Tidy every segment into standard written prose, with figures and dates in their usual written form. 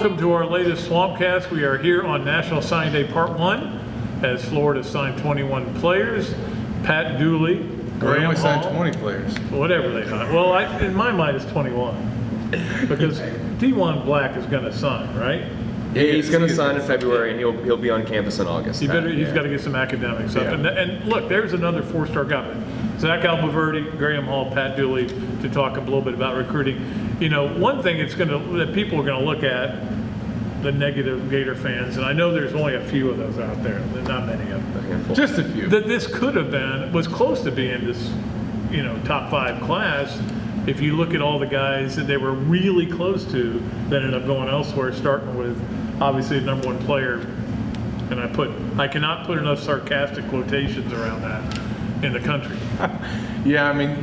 welcome to our latest SwampCast. We are here on National Signing Day Part 1 as Florida signed 21 players. Pat Dooley, Graham only signed Hall, 20 players. whatever they are. Well, in my mind, it's 21 because D1 Black is going to sign, right? Yeah, he's going to sign in February, and he'll be on campus in August. He's got to get some academics up. Yeah. And look, there's another four-star guy. Zach Abolverdi, Graham Hall, Pat Dooley, to talk a little bit about recruiting. You know, one thing that people are going to look at, the negative Gator fans, and I know there's only a few of those out there, not many of them. Just a few. That this could have was close to being this, top 5 class. If you look at all the guys that they were really close to that ended up going elsewhere, starting with obviously the number 1 player, and I cannot put enough sarcastic quotations around that in the country. Yeah, I mean,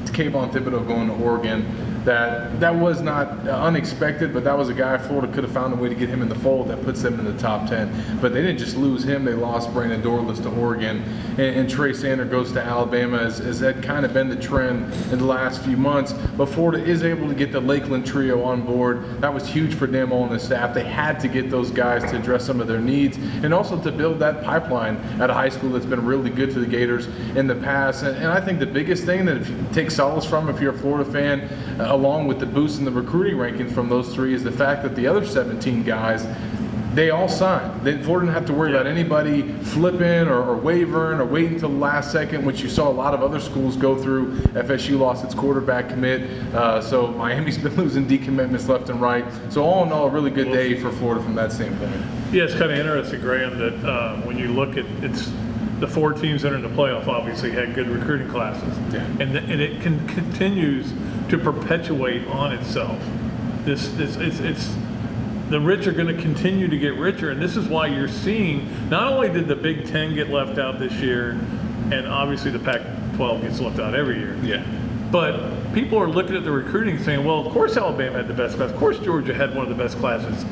Kayvon Thibodeau going to Oregon, that was not unexpected, but that was a guy Florida could have found a way to get him in the fold that puts them in the top 10. But they didn't just lose him, they lost Brandon Dorless to Oregon, and Trey Sanders goes to Alabama, as that kind of been the trend in the last few months. But Florida is able to get the Lakeland trio on board. That was huge for them all and the staff. They had to get those guys to address some of their needs and also to build that pipeline at a high school that's been really good to the Gators in the past. And I think the biggest thing that if you take solace from, if you're a Florida fan, along with the boost in the recruiting rankings from those 3, is the fact that the other 17 guys, they all signed. Florida didn't have to worry about anybody flipping or wavering or waiting until the last second, which you saw a lot of other schools go through. FSU lost its quarterback commit, so Miami's been losing decommitments left and right. So all in all, a really good day for Florida from that standpoint. Yeah, it's kind of interesting, Graham, that when you look at the 4 teams that are in the playoff obviously had good recruiting classes, and it continues to perpetuate on itself. The rich are going to continue to get richer, and this is why you're seeing not only did the Big Ten get left out this year, and obviously the Pac-12 gets left out every year. Yeah. But people are looking at the recruiting saying, well, of course Alabama had the best class. Of course Georgia had one of the best classes.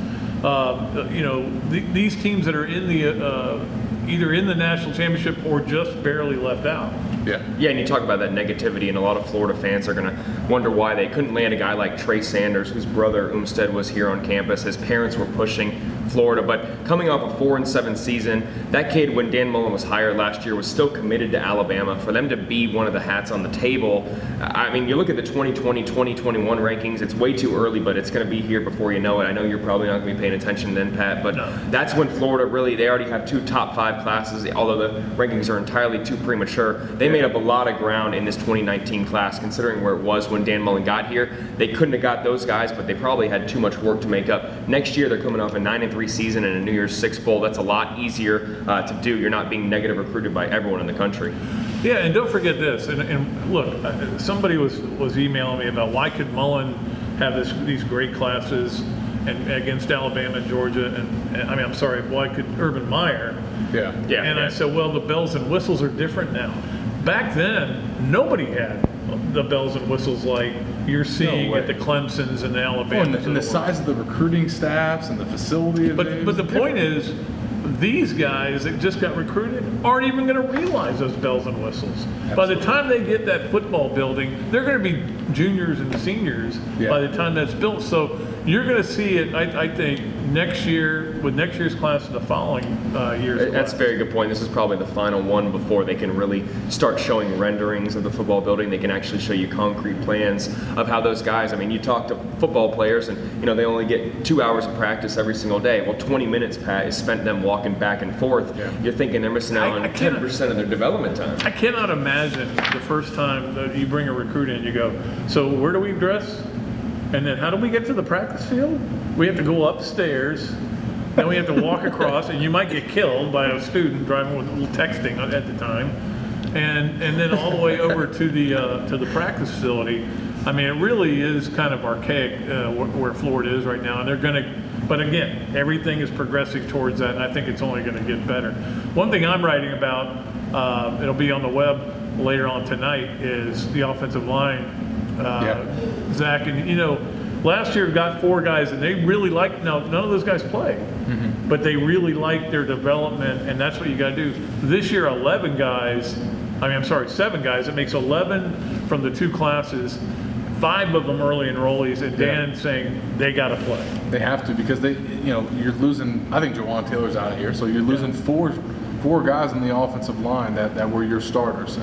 These teams that are in the either in the national championship or just barely left out. Yeah, and you talk about that negativity, and a lot of Florida fans are going to wonder why they couldn't land a guy like Trey Sanders, whose brother Umstead was here on campus. His parents were pushing Florida, but coming off a 4-7 season, that kid, when Dan Mullen was hired last year, was still committed to Alabama. For them to be one of the hats on the table, I mean, you look at the 2020, 2021 rankings, it's way too early, but it's going to be here before you know it. I know you're probably not going to be paying attention then, Pat, but that's when Florida really, they already have 2 top 5 classes, although the rankings are entirely too premature. They made up a lot of ground in this 2019 class, considering where it was when Dan Mullen got here. They couldn't have got those guys, but they probably had too much work to make up. Next year, they're coming off a 9-3 season and a New Year's Six bowl. That's a lot easier to do. You're not being negative recruited by everyone in the country. Yeah, and don't forget this. And look, somebody was emailing me about why could Mullen have these great classes and against Alabama and Georgia, and why could Urban Meyer? Yeah. I said, well, the bells and whistles are different now. Back then, nobody had the bells and whistles like you're seeing at the Clemsons and the Alabamas. And the size of the recruiting staffs and the facility. But the point is, these guys that just got recruited aren't even going to realize those bells and whistles. Absolutely. By the time they get that football building, they're going to be juniors and seniors by the time that's built. So you're going to see it, I think, next year with next year's class and the following year's class. That's a very good point. This is probably the final one before they can really start showing renderings of the football building. They can actually show you concrete plans of how those guys, I mean, you talk to football players and, they only get 2 hours of practice every single day. Well, 20 minutes, Pat, is spent them walking back and forth. Yeah. You're thinking they're missing out on 10% of their development time. I cannot imagine the first time that you bring a recruit in, you go, so where do we dress? And then how do we get to the practice field? We have to go upstairs, then we have to walk across, and you might get killed by a student driving with a little texting at the time, and then all the way over to the practice facility. I mean, it really is kind of archaic where Florida is right now, and they're going to. But again, everything is progressing towards that, and I think it's only going to get better. One thing I'm writing about, it'll be on the web later on tonight, is the offensive line. Zach, and last year got 4 guys, and they really liked. Now none of those guys play, but they really liked their development, and that's what you got to do. This year, 7 guys. It makes 11 from the 2 classes. 5 of them early enrollees, and Dan saying they got to play. They have to, because you're losing. I think Jawan Taylor's out of here, so you're losing four guys on the offensive line that were your starters.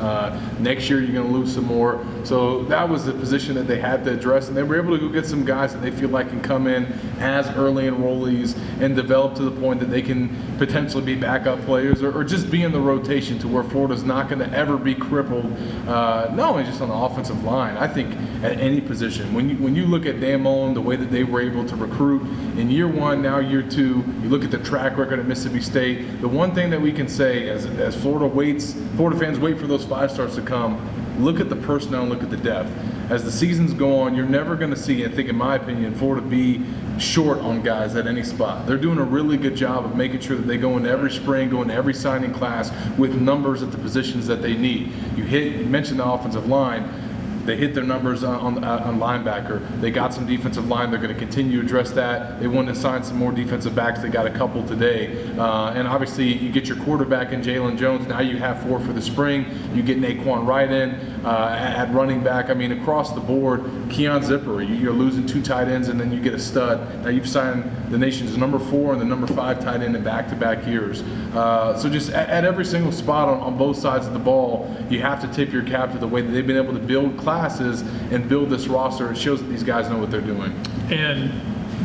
Next year you're going to lose some more. So that was the position that they had to address, and they were able to go get some guys that they feel like can come in as early enrollees and develop to the point that they can potentially be backup players or just be in the rotation to where Florida's not going to ever be crippled, not only just on the offensive line, I think at any position. When you look at Dan Mullen, the way that they were able to recruit in year 1, now year 2, you look at the track record at Mississippi State, the one thing that we can say as Florida fans wait for those 5 stars to come, look at the personnel and look at the depth. As the seasons go on, you're never going to see, I think in my opinion, Florida be short on guys at any spot. They're doing a really good job of making sure that they go into every spring, go into every signing class with numbers at the positions that they need. You mentioned the offensive line. They hit their numbers on linebacker. They got some defensive line. They're going to continue to address that. They want to sign some more defensive backs. They got a couple today. And obviously, you get your quarterback in Jalen Jones. Now you have 4 for the spring. You get Naquan Wright in at running back. I mean, across the board, Keon Zipper, you're losing 2 tight ends, and then you get a stud. Now you've signed the nation's number 4 and the number 5 tight end in back-to-back years. So just at every single spot on both sides of the ball, you have to tip your cap to the way that they've been able to build classes and build this roster. It shows that these guys know what they're doing. And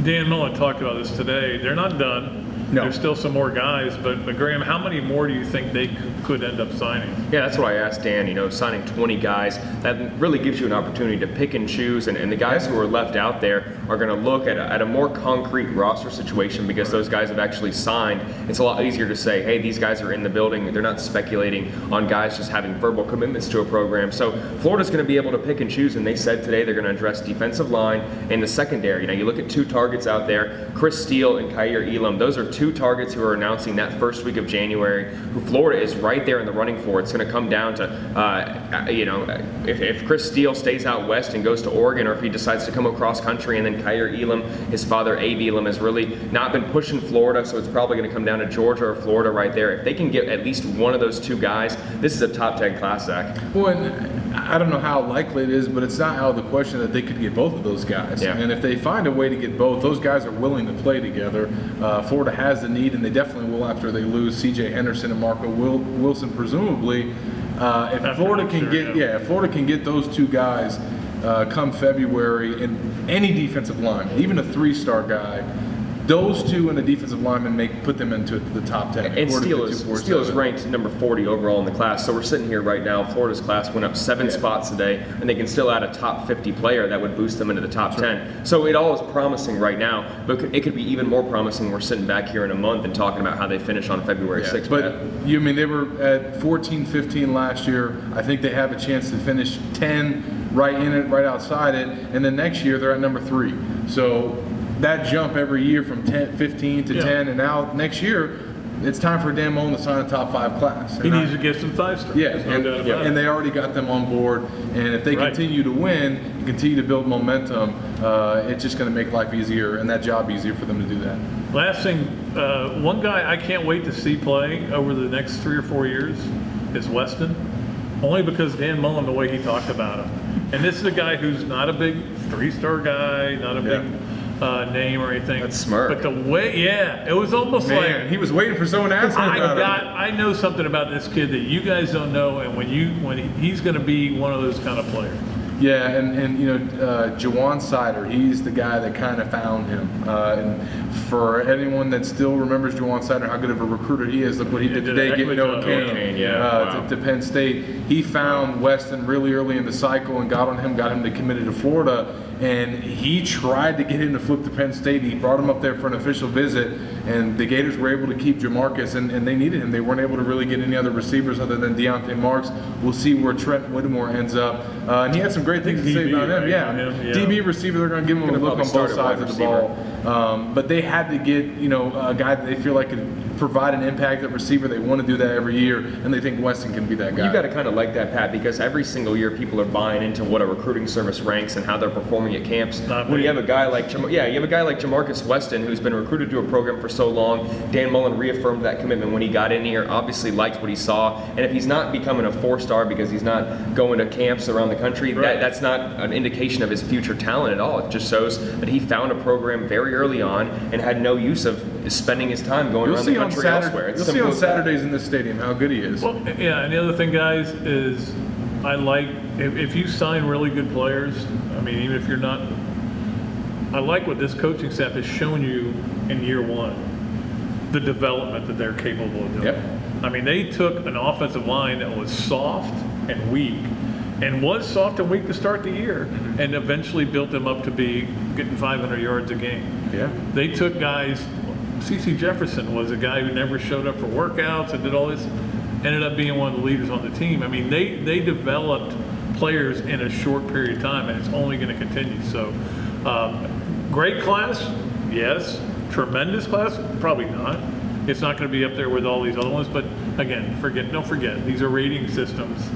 Dan Mullen talked about this today. They're not done. No. There's still some more guys, but Graham, how many more do you think they could end up signing? Yeah, that's what I asked Dan. Signing 20 guys, that really gives you an opportunity to pick and choose, and the guys who are left out there are going to look at a more concrete roster situation because those guys have actually signed. It's a lot easier to say, hey, these guys are in the building. They're not speculating on guys just having verbal commitments to a program. So Florida's going to be able to pick and choose, and they said today they're going to address defensive line and the secondary. Now, you look at 2 targets out there, Chris Steele and Kyer Elam. Those are 2 targets who are announcing that first week of January, who Florida is right there in the running for. It's going to come down to, if Chris Steele stays out west and goes to Oregon, or if he decides to come across country, and then Kyer Elam, his father Abe Elam, has really not been pushing Florida, so it's probably going to come down to Georgia or Florida right there. If they can get at least one of those 2 guys, this is a top 10 class, Zach. Well, and I don't know how likely it is, but it's not out of the question that they could get both of those guys. Yeah. And if they find a way to get both, those guys are willing to play together. Florida has the need, and they definitely will after they lose C.J. Henderson and Marco Wilson, presumably. If Florida can get those 2 guys come February in any defensive line, even a 3-star guy, those 2 in the defensive linemen put them into the top 10. And Steele is ranked number 40 overall in the class. So we're sitting here right now. Florida's class went up 7 spots today, and they can still add a top 50 player that would boost them into the top 10. So it all is promising right now, but it could be even more promising. We're sitting back here in a month and talking about how they finish on February 6th. But they were at 14, 15 last year. I think they have a chance to finish 10 right in it, right outside it, and then next year they're at number 3. So that jump every year from 15 to 10, and now next year, it's time for Dan Mullen to sign a top 5 class. He needs to get some 5-stars. Yeah, and they already got them on board. And if they continue to win and continue to build momentum, it's just going to make life easier and that job easier for them to do that. Last thing, one guy I can't wait to see play over the next 3 or 4 years is Weston, only because Dan Mullen, the way he talked about him. And this is a guy who's not a big 3-star guy, not a big name or anything. That's smart. But the way, it was almost like he was waiting for someone to ask him about it. I know something about this kid that you guys don't know, and he's going to be one of those kind of players. Yeah, and Jawan Sider, he's the guy that kind of found him. And for anyone that still remembers Jawan Sider, how good of a recruiter he is, look what he did today, getting Noah Kane to Penn State. He found Weston really early in the cycle and got him to commit to Florida. And he tried to get him to flip to Penn State. He brought him up there for an official visit, and the Gators were able to keep Jamarcus, and they needed him. They weren't able to really get any other receivers other than Deontay Marks. We'll see where Trent Whittemore ends up. And he had some great things to say about him. DB receiver, they're going to give him a look on both sides of the ball. But they had to get a guy that they feel like could provide an impact at receiver. They want to do that every year, and they think Weston can be that guy. You got to kind of like that, Pat, because every single year people are buying into what a recruiting service ranks and how they're performing at camps. When you have a guy like Jamarcus Weston, who's been recruited to a program for so long. Dan Mullen reaffirmed that commitment when he got in here. Obviously liked what he saw, and if he's not becoming a 4-star because he's not going to camps around the country, that's not an indication of his future talent at all. It just shows that he found a program very early on and had no use of spending his time going around the country elsewhere. You'll see on Saturdays in this stadium how good he is. Well, yeah, and the other thing, guys, is I like if you sign really good players. I mean, even if you're not, I like what this coaching staff has shown you in year one, the development that they're capable of doing. Yep. I mean, they took an offensive line that was soft and weak, and was soft and weak to start the year, and eventually built them up to be getting 500 yards a game. Yeah. They took guys. C.C. Jefferson was a guy who never showed up for workouts and did all this, ended up being one of the leaders on the team. I mean, they developed players in a short period of time, and it's only going to continue. So, great class, yes. Tremendous class, probably not. It's not going to be up there with all these other ones, but again, don't forget, these are rating systems.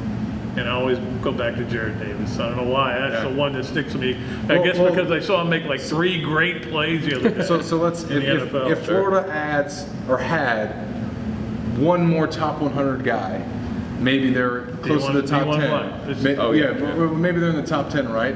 And I always go back to Jared Davis. I don't know why. That's the one that sticks with me. I guess because I saw him make like 3 great plays the other day. So let's if Florida adds or had one more top 100 guy, maybe they're close to the top 10. Maybe they're in the top 10, right?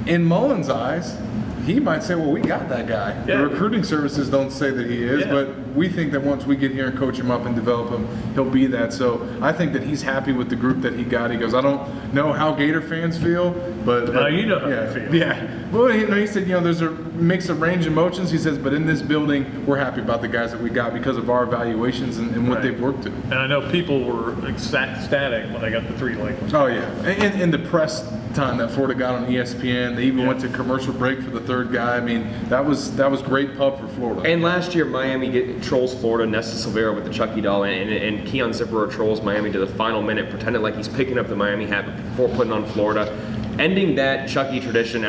In Mullen's eyes, he might say, well, we got that guy. Yeah. The recruiting services don't say that he is, but we think that once we get here and coach him up and develop him, he'll be that. So I think that he's happy with the group that he got. He goes, I don't know how Gator fans feel, but you know how they feel. Yeah. Well, he said, there's a mix of range of emotions. He says, but in this building, we're happy about the guys that we got because of our evaluations and what they've worked to. And I know people were ecstatic when I got the 3 late ones. Oh yeah, and the press time that Florida got on ESPN, they even went to commercial break for the 3rd guy. I mean, that was great pub for Florida. And last year, Miami trolls Florida. Nesta Silvera with the Chucky doll, and Keon Zipperer trolls Miami to the final minute, pretended like he's picking up the Miami hat before putting on Florida. Ending that Chucky tradition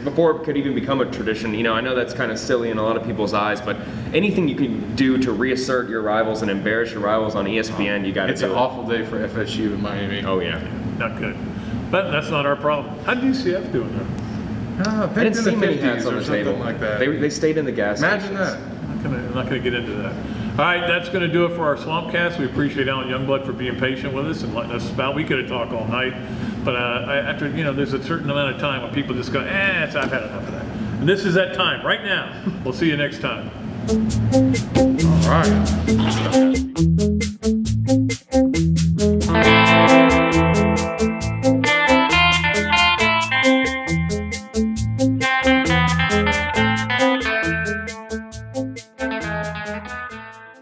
before it could even become a tradition. I know that's kind of silly in a lot of people's eyes, but anything you can do to reassert your rivals and embarrass your rivals on ESPN, you got to do it. It's an awful day for FSU in Miami. Oh yeah, not good. But that's not our problem. How'd UCF do there? I didn't see many hats on the table like that. They stayed in the gas Imagine stations. that. I'm not going to get into that. All right, that's going to do it for our SwampCast. We appreciate Alan Youngblood for being patient with us and letting us spout. We could have talked all night, but after there's a certain amount of time when people just go, I've had enough of that. And this is that time right now. We'll see you next time. All right.